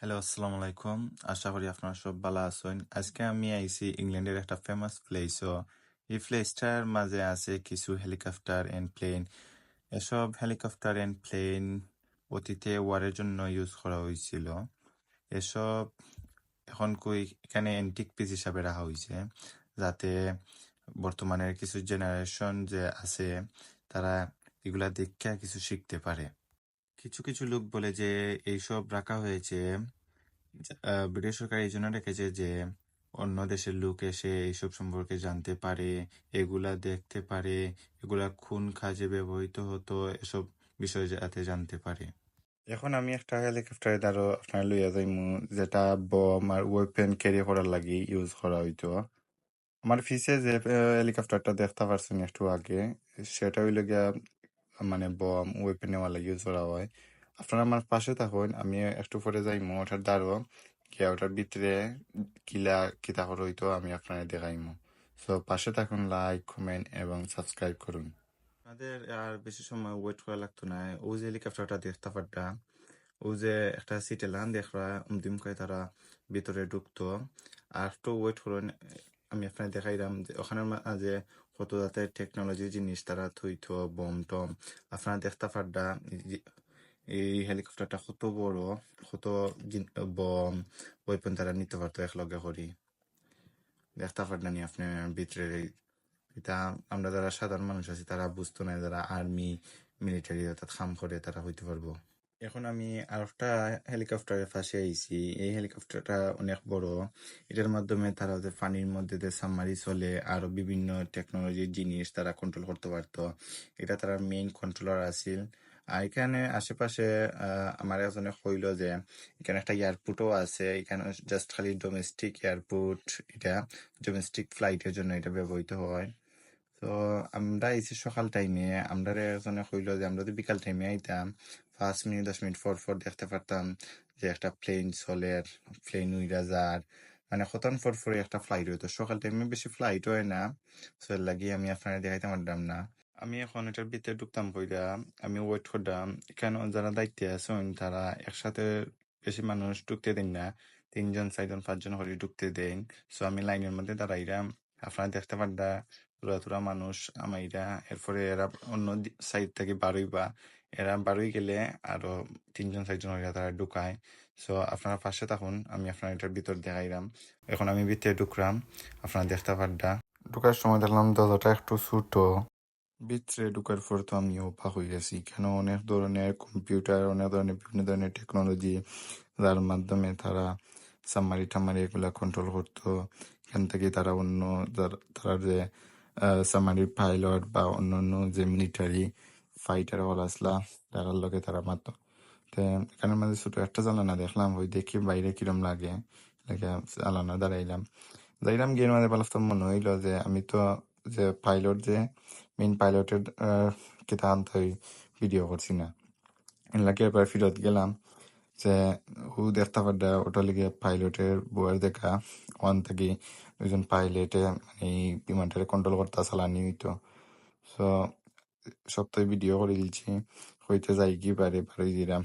Hello, আসসালামু আলাইকুম। আশা করি আপনারা সব ভালো আছেন। আজকে আমি আইছি ইংল্যান্ডের একটা ফেমাস প্লেস। এই প্লেসটার মাঝে আছে কিছু হেলিকপ্টার এন্ড প্লেন। এসব হেলিকপ্টার এন্ড প্লেন অতীতে ওয়ারের জন্য ইউজ করা হয়েছিল। এসব এখন কই এখানে এন্টিক পিস হিসাবে রাখা হয়েছে, যাতে বর্তমানের কিছু জেনারেশন যে আছে তারা এগুলা দেখে কিছু শিখতে পারে। কিছু কিছু লোক বলে যে এইসব রাখা হয়েছে ব্রিটিশ সরকার এই জন্য রেখেছে যে অন্য দেশের লোক এসে এইসব সম্পর্কে জানতে পারে, এগুলা দেখতে পারে, এগুলা কোন কাজে ব্যবহৃত হতো, এসব বিষয় যাতে জানতে পারে। এখন আমি একটা হেলিকপ্টারে দ্বারা আপনার লইয়া যাইমু, যেটা বম আর ওয়েপেন ক্যারি করার লাগি ইউজ করা হইতো। আমার পিছে যে হেলিকপ্টারটা দেখতে পারছেন একটু আগে, সেটা হইলে গিয়া মানে বম ওয়েপেন নেওয়ার লাগে ইউজ করা হয়। আপনারা আমার পাশে থাকুন, আমি একটু পরে যাইমু ওটার দ্বারো গিয়া ওটার ভিতরে কিলা কিতা করে হইতো আমি আপনারা দেখাইমু। সো পাশে থাকুন, লাইক কমেন্ট এবং সাবস্ক্রাইব করুন। আমাদের আর বেশি সময় ওয়েট করা লাগতো না। ও যে হেলিকপ্টারটা দেখতে পারতাম, ও যে একটা সিটে লান দেখরা উমদিম করে তারা ভিতরে ঢুকতো। আর একটু ওয়েট করুন, আমি আপনার দেখাইলাম যে ওখানের মাঝে কত জাতের টেকনোলজি জিনিস তারা থইতো, বম টম আপনারা দেখতে পারডা। এই হেলিকপ্টারটা কত বড়, কত বম ওয়েপন তারা নিতে পারতো একলগে করি। দেখতে পারডা নি আপনার ভিতরে এটা। আমরা যারা সাধারণ মানুষ আছি তারা বুঝতো না, যারা আর্মি মিলিটারি অর্থাৎ খাম করে তারা হইতে পারবো। এখন আমি আর একটা হেলিকপ্টারের পাশে আইছি। এই হেলিকপ্টারটা অনেক বড়। এটার মাধ্যমে তারা যে পানির মধ্যে যে সাবমারি চলে, আরো বিভিন্ন টেকনোলজির জিনিস তারা কন্ট্রোল করতে পারতো। এটা তারা মেইন কন্ট্রোলার আছিল। আর এখানে আশেপাশে আমার একজনে কইল যে এখানে একটা এয়ারপোর্টও আছে। এখানে জাস্ট খালি ডোমেস্টিক এয়ারপোর্ট, এটা ডোমেস্টিক ফ্লাইটের জন্য এটা ব্যবহৃত হয়। তো আমরা আইছি সকাল টাইমে, আমরা একজনে কইলো যে আমরা যদি বিকাল টাইমে আইতাম 5 মিনিট 10 মিনিট পর পর দেখতে পারতাম যে একটা প্লেন চলে, প্লেন উইরা যার মানে কতক্ষণ পর পরে একটা ফ্লাইট হইতো। সকাল টাইমে বেশি ফ্লাইট হয় না, সো এর লাগি আমি আপনারা দেখাইতে পারতাম না। আমি এখন এটার ভিতরে ঢুকতাম কইরা, আমি ওয়েট করতাম। এখানে যারা দায়িত্বে আছেন তারা একসাথে বেশি মানুষ ঢুকতে দেন না, 3 জন 4 জন 5 জন করে ঢুকতে দেন। সো আমি লাইনের মধ্যে দাঁড়াইলাম, আপনারা দেখতে পারদা তোরা তোরা মানুষ আমাইরা। এরপরে এরা অন্য সাইড থেকে বারোইবা, এরা বারোই গেলে আরো 3 জন 4 জন হইয়া তারা ঢুকায়। সো আপনারা পাশে থাকুন, আমি আপনার এটার ভিতর দেখাইলাম। এখন আমি ভিতরে ঢুকলাম, আপনারা দেখতে পারদা। ঢুকার সময় দেখলাম দরজাটা একটু ছোট। ভিতরে ঢুকার পর তো আমি অবাক হয়ে গেছি, কেন অনেক ধরনের কম্পিউটার, অনেক ধরনের বিভিন্ন ধরনের টেকনোলজি, যার মাধ্যমে তারা সাবমারি টামারি এগুলা কন্ট্রোল করতো। এখান থেকে তারা অন্য তারা যে সাবমারির পাইলট বা অন্য অন্য যে মিলিটারি ফাইটার হল আসলা তারার লগে তারা মারতো। তো এখানের মাঝে ছোট একটা জানালা দেখলাম, ওই দেখি বাইরে কিরম লাগে, লাগে জানালা দাঁড়াইলাম। যাইলাম গিয়ে মানে বালাফতাম মনে হইলো যে আমি তো যে পাইলট, যে মেইন পাইলটের কিতা আনতে ভিডিও করছি না। এর লাগে এবার ফিরত গেলাম যে ও দেখতে পারডা ওটা লিগে পাইলটের বউয়ের দেখা ওয়ান থেকে দুজন পাইলটে মানে এই বিমানটারে কন্ট্রোল করতে চালানি হইতো। সো সপ্তাহে ভিডিও করে দিচ্ছি, হইতে যাই কি পারে পারে দিলাম।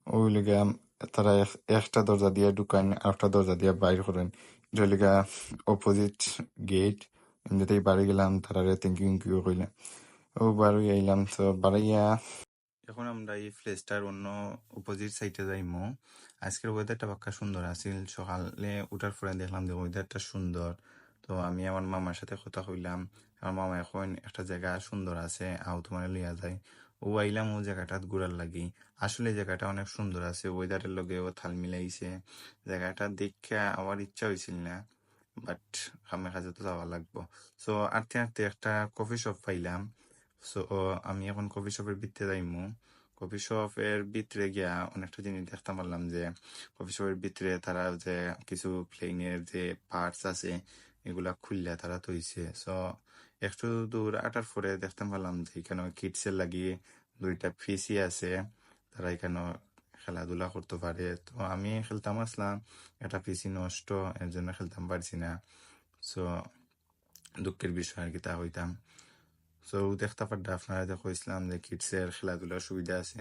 ওই লিগা তারা একটা দরজা দিয়ে ঢুকান আর একটা দরজা দিয়ে বাইর করেন। এটা লিগা অপোজিট গেট। যেতেই বাড়ি গেলাম, তারা থ্যাংক ইউ কইলাম। ও বাড়ি আইলাম, তো বাড়াইয়া এখন আমরা এই প্লেসটার অন্য অপোজিট সাইডে যাইমু। আজকের ওয়েদারটা পাক্কা সুন্দর আছিল। সকালে উঠার পরে দেখলাম যে ওয়েদারটা সুন্দর। তো আমি আমার মামার সাথে কথা কইলাম, আমার মামা এখন একটা জায়গা সুন্দর আছে, আও তোমার লইয়া যায়। ও আইলাম ও জায়গাটা ঘুরার লাগি। আসলে জায়গাটা অনেক সুন্দর আছে, ওয়েদারের লগে ও তাল মিলাইছে। জায়গাটা দেখে আমার ইচ্ছা হয়েছিল না, বাট আমার কাছে তো যাওয়া লাগবো। সো আটতে আটতে একটা কফি শপ পাইলাম। সো আমি এখন কফি শপের ভিতরে যাইমু। কফি শপের ভিতরে গিয়া অনেকটা জিনিস দেখতে পারলাম যে কফি শপের ভিতরে তারা যে কিছু প্লেনের যে পার্টস আছে এগুলা খুললা তারা তৈছে। সো একটু দূর আটার পরে দেখতে পারলাম যে এখানে কিডসের লাগিয়ে 2টা পিসি আছে, তারা এখানে খেলাধুলা করতে পারে। তো আমি খেলতাম আসলাম, একটা পিসি নষ্ট, এর জন্য খেলতাম পারছি না। সো দুঃখের বিষয় আর কি তা হইতাম। সো দেখতে পারডা আপনারা দেখো ইসলাম যে কিডসের খেলাধুলার সুবিধা আছে।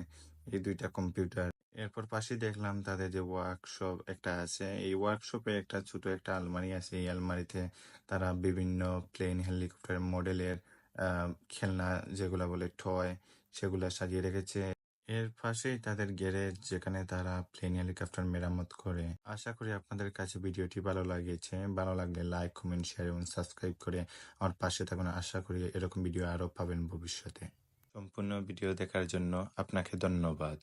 এই 2টা কম্পিউটার, এরপর পাশেই দেখলাম তাদের যে ওয়ার্কশপ একটা আছে। এই ওয়ার্কশপে একটা ছোট একটা আলমারি আছে। এই আলমারিতে তারা বিভিন্ন প্লেন হেলিকপ্টার মডেলের খেলনা যেগুলা বলে টয় সেগুলা সাজিয়ে রেখেছে। এর পাশেই তাদের গ্যারেজ যেখানে তারা প্লেন হেলিকপ্টার মেরামত করে। আশা করি আপনাদের কাছে ভিডিওটি ভালো লাগেছে। ভালো লাগলে লাইক, কমেন্ট, শেয়ার এবং সাবস্ক্রাইব করে আমার পাশে থাকুন। আশা করি এরকম ভিডিও আরো পাবেন ভবিষ্যতে। সম্পূর্ণ ভিডিও দেখার জন্য আপনাকে ধন্যবাদ।